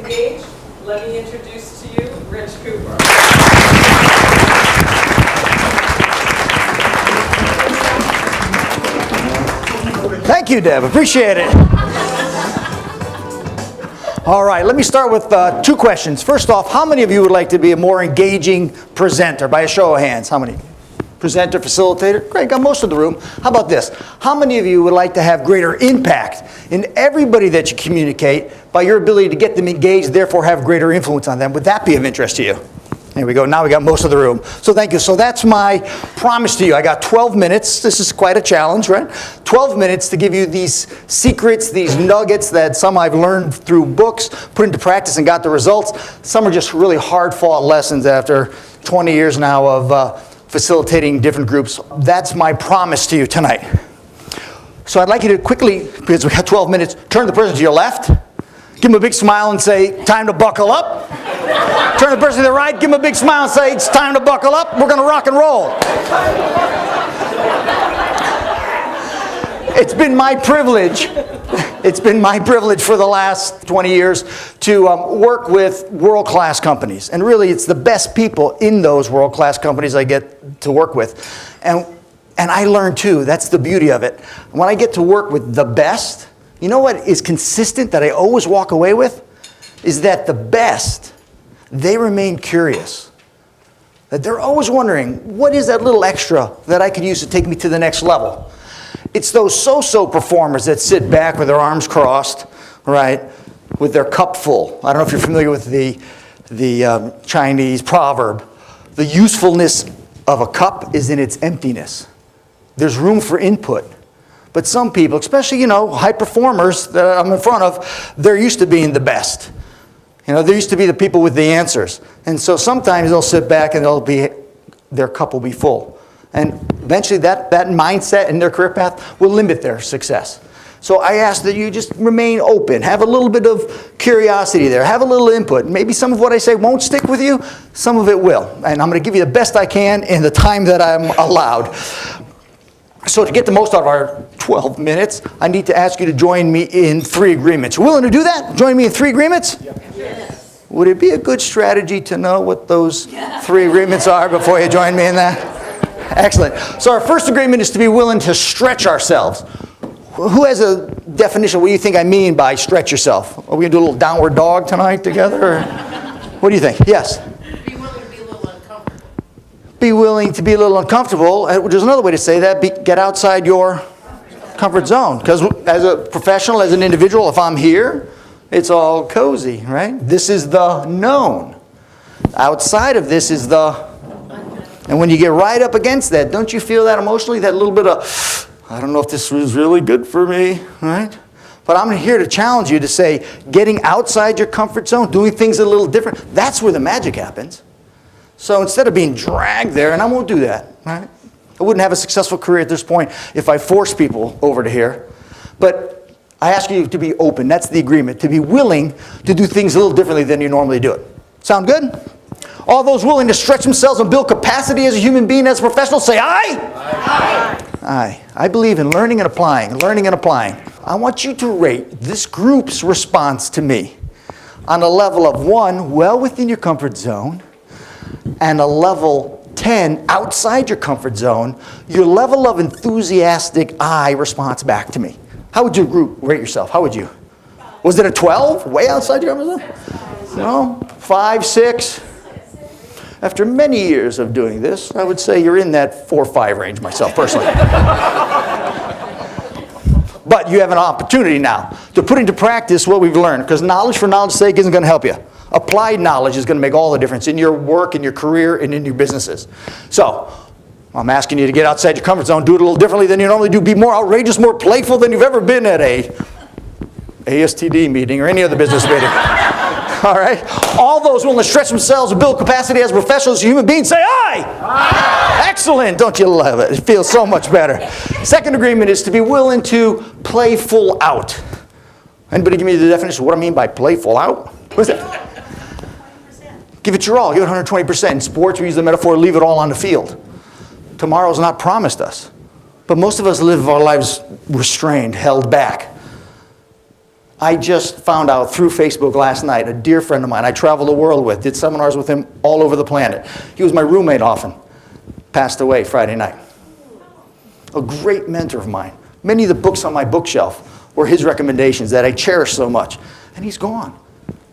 engaged, let me introduce to you Rich Cooper. Thank you, Deb. Appreciate it. All right, let me start with two questions. First off, how many of you would like to be a more engaging presenter? By a show of hands, how many? Presenter, facilitator? Great, got most of the room. How about this? How many of you would like to have greater impact in everybody that you communicate by your ability to get them engaged, therefore have greater influence on them? Would that be of interest to you? There we go. Now we got most of the room. So thank you. So that's my promise to you. I got 12 minutes. This is quite a challenge, right? 12 minutes to give you these secrets, these nuggets that some I've learned through books, put into practice and got the results. Some are just really hard-fought lessons after 20 years now of facilitating different groups. That's my promise to you tonight. So I'd like you to quickly, because we have 12 minutes, turn the person to your left, give them a big smile and say, time to buckle up. Turn the person to the right, give them a big smile and say, it's time to buckle up. We're going to rock and roll. It's been my privilege. It's been my privilege for the last 20 years to work with world-class companies. And really, it's the best people in those world-class companies I get to work with. And I learn too. That's the beauty of it. When I get to work with the best, you know what is consistent that I always walk away with? Is that the best, they remain curious. That they're always wondering, what is that little extra that I could use to take me to the next level? It's those so-so performers that sit back with their arms crossed, right, with their cup full. I don't know if you're familiar with the Chinese proverb. The usefulness of a cup is in its emptiness. There's room for input. But some people, especially, high performers that I'm in front of, they're used to being the best. They're used to be the people with the answers. And so sometimes they'll sit back and their cup will be full. And eventually that mindset in their career path will limit their success. So I ask that you just remain open. Have a little bit of curiosity there. Have a little input. Maybe some of what I say won't stick with you. Some of it will. And I'm going to give you the best I can in the time that I'm allowed. So to get the most out of our 12 minutes, I need to ask you to join me in 3 agreements. You willing to do that? Join me in 3 agreements? Yes. Would it be a good strategy to know what those 3 agreements are before you join me in that? Excellent. So our first agreement is to be willing to stretch ourselves. Who has a definition of what you think I mean by stretch yourself? Are we going to do a little downward dog tonight together? Or what do you think? Yes? Be willing to be a little uncomfortable. Be willing to be a little uncomfortable. There's another way to say that. Get outside your comfort zone. Because as a professional, as an individual, if I'm here, it's all cozy, right? This is the known. Outside of this is the... And when you get right up against that, don't you feel that emotionally? That little bit of, I don't know if this was really good for me, right? But I'm here to challenge you to say, getting outside your comfort zone, doing things a little different, that's where the magic happens. So instead of being dragged there, and I won't do that, right? I wouldn't have a successful career at this point if I forced people over to here. But I ask you to be open. That's the agreement, to be willing to do things a little differently than you normally do it. Sound good? All those willing to stretch themselves and build capacity as a human being, as a professional, say aye? Aye. Aye. I believe in learning and applying, learning and applying. I want you to rate this group's response to me on a level of 1, well within your comfort zone, and a level 10, outside your comfort zone, your level of enthusiastic aye response back to me. How would your group rate yourself? How would you? Was it a 12? Way outside your comfort zone? No? 5, 6? After many years of doing this, I would say you're in that 4 or 5 range myself, personally. But you have an opportunity now to put into practice what we've learned, because knowledge for knowledge's sake isn't going to help you. Applied knowledge is going to make all the difference in your work, in your career, and in your businesses. So I'm asking you to get outside your comfort zone, do it a little differently than you normally do, be more outrageous, more playful than you've ever been at a ASTD meeting or any other business meeting. All right? All those willing to stretch themselves and build capacity as professionals, as human beings, say aye. Aye. Excellent. Don't you love it? It feels so much better. Second agreement is to be willing to play full out. Anybody give me the definition of what I mean by play full out? What is that? 100%. Give it your all. Give it 120%. In sports, we use the metaphor, leave it all on the field. Tomorrow's not promised us. But most of us live our lives restrained, held back. I just found out through Facebook last night, a dear friend of mine I travel the world with, did seminars with him all over the planet. He was my roommate often, passed away Friday night. A great mentor of mine. Many of the books on my bookshelf were his recommendations that I cherish so much. And he's gone.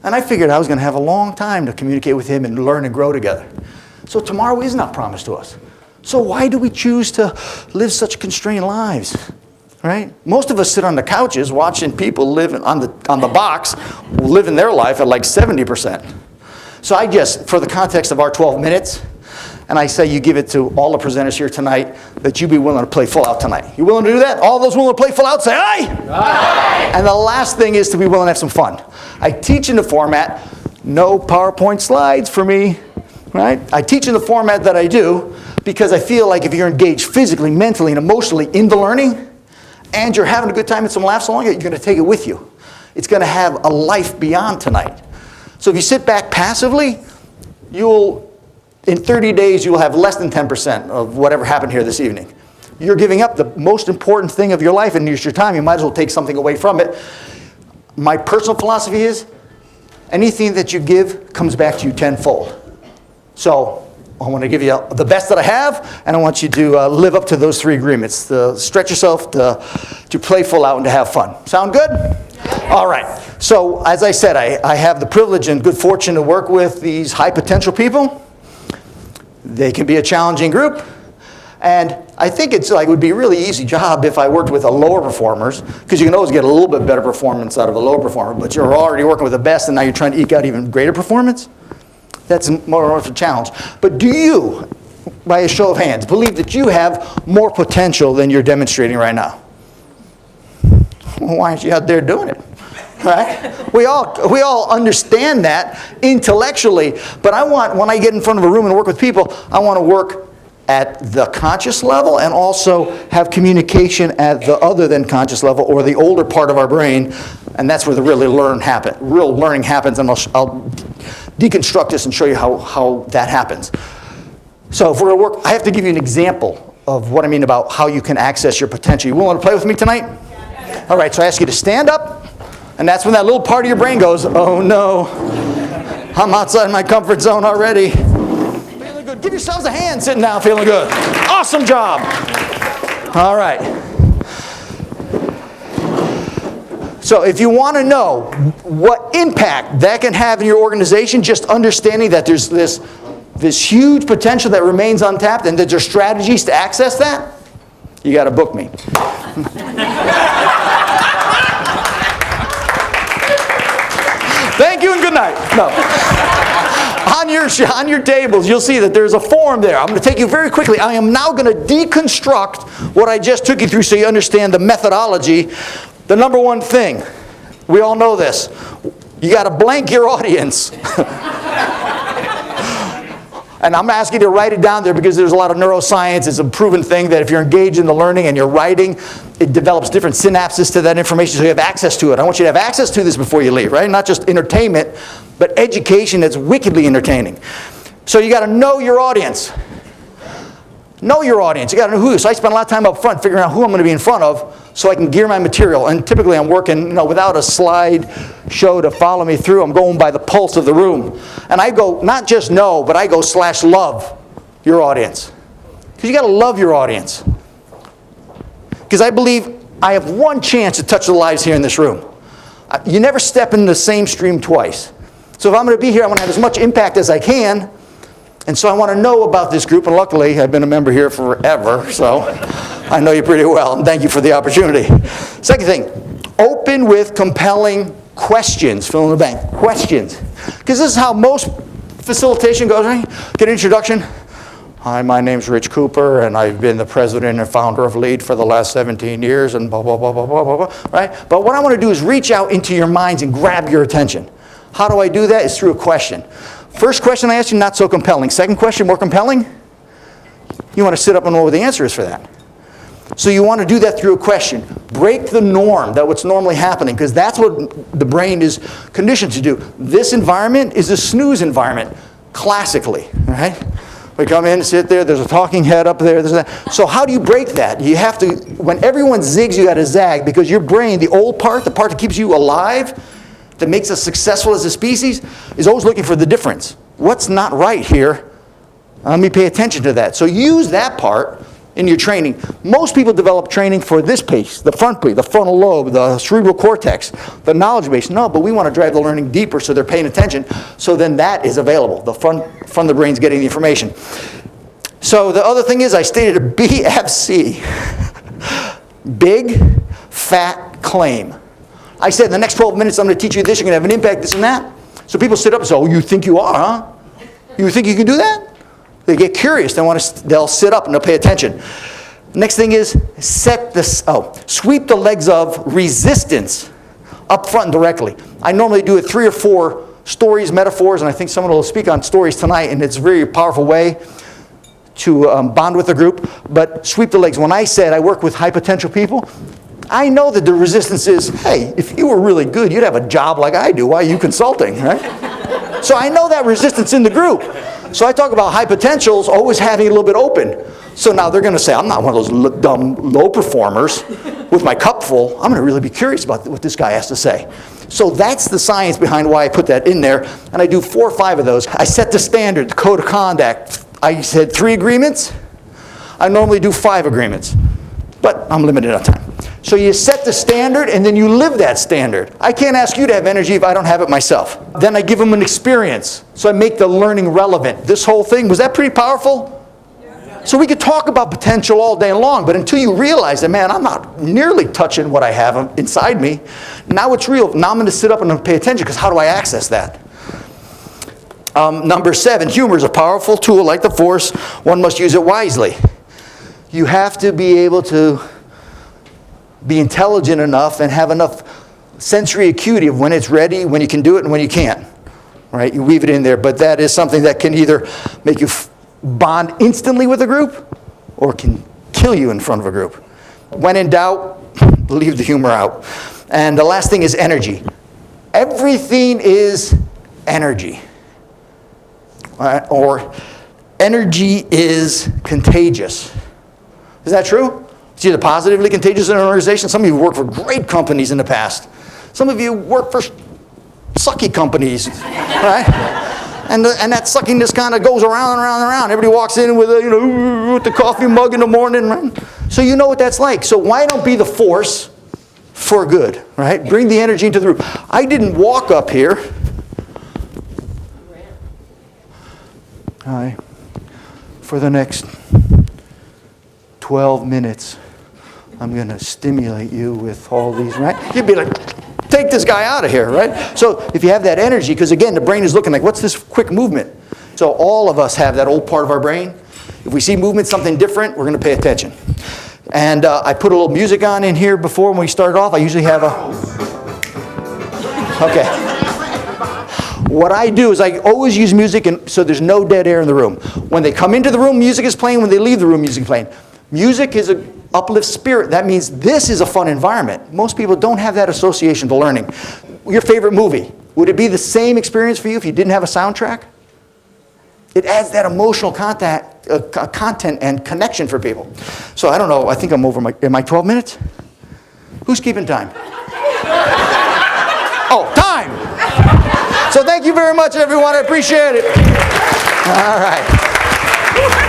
And I figured I was going to have a long time to communicate with him and learn and grow together. So tomorrow is not promised to us. So why do we choose to live such constrained lives? Right? Most of us sit on the couches watching people live on the box, living their life at like 70%. So I just, for the context of our 12 minutes, and I say you give it to all the presenters here tonight, that you be willing to play full out tonight. You willing to do that? All those willing to play full out, say aye! Aye! And the last thing is to be willing to have some fun. I teach in the format, no PowerPoint slides for me, right? I teach in the format that I do because I feel like if you're engaged physically, mentally, and emotionally in the learning, and you're having a good time and some laughs along it, you're going to take it with you. It's going to have a life beyond tonight. So if you sit back passively, in 30 days, you will have less than 10% of whatever happened here this evening. You're giving up the most important thing of your life, and it's your time. You might as well take something away from it. My personal philosophy is, anything that you give comes back to you tenfold. So I want to give you the best that I have, and I want you to live up to those 3 agreements. To stretch yourself, to play full out, and to have fun. Sound good? All right. So as I said, I have the privilege and good fortune to work with these high potential people. They can be a challenging group. And I think it would be a really easy job if I worked with the lower performers, because you can always get a little bit better performance out of a lower performer, but you're already working with the best, and now you're trying to eke out even greater performance. That's more of a challenge. But do you, by a show of hands, believe that you have more potential than you're demonstrating right now? Well, why aren't you out there doing it? Right? We all understand that intellectually, but when I get in front of a room and work with people, I want to work at the conscious level and also have communication at the other than conscious level, or the older part of our brain, and that's where the real learning happens, and I'll deconstruct this and show you how that happens. So if we're going to work, I have to give you an example of what I mean about how you can access your potential. You willing to play with me tonight? Yeah. All right, so I ask you to stand up, and that's when that little part of your brain goes, oh no, I'm outside my comfort zone already. Feeling good. Give yourselves a hand sitting down, feeling good. Awesome job. All right. So if you want to know what impact that can have in your organization, just understanding that there's this huge potential that remains untapped and that there's strategies to access that, you got to book me. Thank you and good night. No. On your tables, you'll see that there's a form there. I'm going to take you very quickly. I am now going to deconstruct what I just took you through so you understand the methodology. The number one thing, we all know this, you got to blank your audience. And I'm asking you to write it down there because there's a lot of neuroscience. It's a proven thing that if you're engaged in the learning and you're writing, it develops different synapses to that information so you have access to it. I want you to have access to this before you leave, right? Not just entertainment, but education that's wickedly entertaining. So you got to know your audience. Know your audience. You got to know who. So I spend a lot of time up front figuring out who I'm going to be in front of so I can gear my material. And typically I'm working, without a slide show to follow me through. I'm going by the pulse of the room. And I go, not just know, but I go /love your audience. Because you got to love your audience. Because I believe I have one chance to touch the lives here in this room. You never step in the same stream twice. So if I'm going to be here, I want to have as much impact as I can. And so I want to know about this group, and luckily I've been a member here forever, so I know you pretty well, and thank you for the opportunity. Second thing, open with compelling questions. Fill in the blank. Questions. Because this is how most facilitation goes, right? Get an introduction. Hi, my name's Rich Cooper, and I've been the president and founder of LEAD for the last 17 years, and blah, blah, blah, blah, blah, blah, blah, right? But what I want to do is reach out into your minds and grab your attention. How do I do that? It's through a question. First question I asked you, not so compelling. Second question, more compelling? You want to sit up and know what the answer is for that. So you want to do that through a question. Break the norm, that's what's normally happening, because that's what the brain is conditioned to do. This environment is a snooze environment, classically, right? We come in, sit there, there's a talking head up there. There's that. So how do you break that? You have to, when everyone zigs, you got to zag, because your brain, the old part, the part that keeps you alive, that makes us successful as a species, is always looking for the difference. What's not right here? Let me pay attention to that. So use that part in your training. Most people develop training for this piece, the front piece, the frontal lobe, the cerebral cortex, the knowledge base. No, but we want to drive the learning deeper so they're paying attention. So then that is available. The front of the brain's getting the information. So the other thing is I stated a BFC. Big, fat claim. I said in the next 12 minutes I'm going to teach you this, you're going to have an impact, this and that. So people sit up and say, oh, you think you are, huh? You think you can do that? They get curious. They'll sit up and they'll pay attention. Next thing is sweep the legs of resistance up front and directly. I normally do it 3 or 4 stories, metaphors, and I think someone will speak on stories tonight, and it's a very powerful way to bond with the group. But sweep the legs. When I said I work with high potential people, I know that the resistance is, hey, if you were really good, you'd have a job like I do. Why are you consulting, right? So I know that resistance in the group. So I talk about high potentials always having a little bit open. So now they're going to say, I'm not one of those dumb low performers with my cup full. I'm going to really be curious about what this guy has to say. So that's the science behind why I put that in there. And I do 4 or 5 of those. I set the standard, the code of conduct. I said 3 agreements. I normally do 5 agreements. But I'm limited on time. So you set the standard and then you live that standard. I can't ask you to have energy if I don't have it myself. Then I give them an experience. So I make the learning relevant. This whole thing, was that pretty powerful? Yeah. So we could talk about potential all day long, but until you realize that, man, I'm not nearly touching what I have inside me. Now it's real. Now I'm going to sit up and pay attention, because how do I access that? Number 7, humor is a powerful tool like the Force. One must use it wisely. You have to be able to be intelligent enough and have enough sensory acuity of when it's ready, when you can do it, and when you can't. Right? You weave it in there, but that is something that can either make you bond instantly with a group or can kill you in front of a group. When in doubt, leave the humor out. And the last thing is energy. Everything is energy. Or energy is contagious. Is that true? It's either positively contagious in an organization. Some of you work for great companies in the past. Some of you work for sucky companies, right? And that suckiness kind of goes around and around and around. Everybody walks in with with the coffee mug in the morning, right? So you know what that's like. So why don't be the force for good, right? Bring the energy into the room. I didn't walk up here. Hi. For the next 12 minutes, I'm going to stimulate you with all these, right? You'd be like, take this guy out of here, right? So if you have that energy, because again, the brain is looking like, what's this quick movement? So all of us have that old part of our brain. If we see movement, something different, we're going to pay attention. And I put a little music on in here before when we started off. I usually have okay. What I do is I always use music, and so there's no dead air in the room. When they come into the room, music is playing. When they leave the room, music is playing. Music is an uplift spirit. That means this is a fun environment. Most people don't have that association to learning. Your favorite movie, would it be the same experience for you if you didn't have a soundtrack? It adds that emotional content and connection for people. So I don't know, I think I'm over am I 12 minutes? Who's keeping time? Oh, time! So thank you very much, everyone. I appreciate it. All right.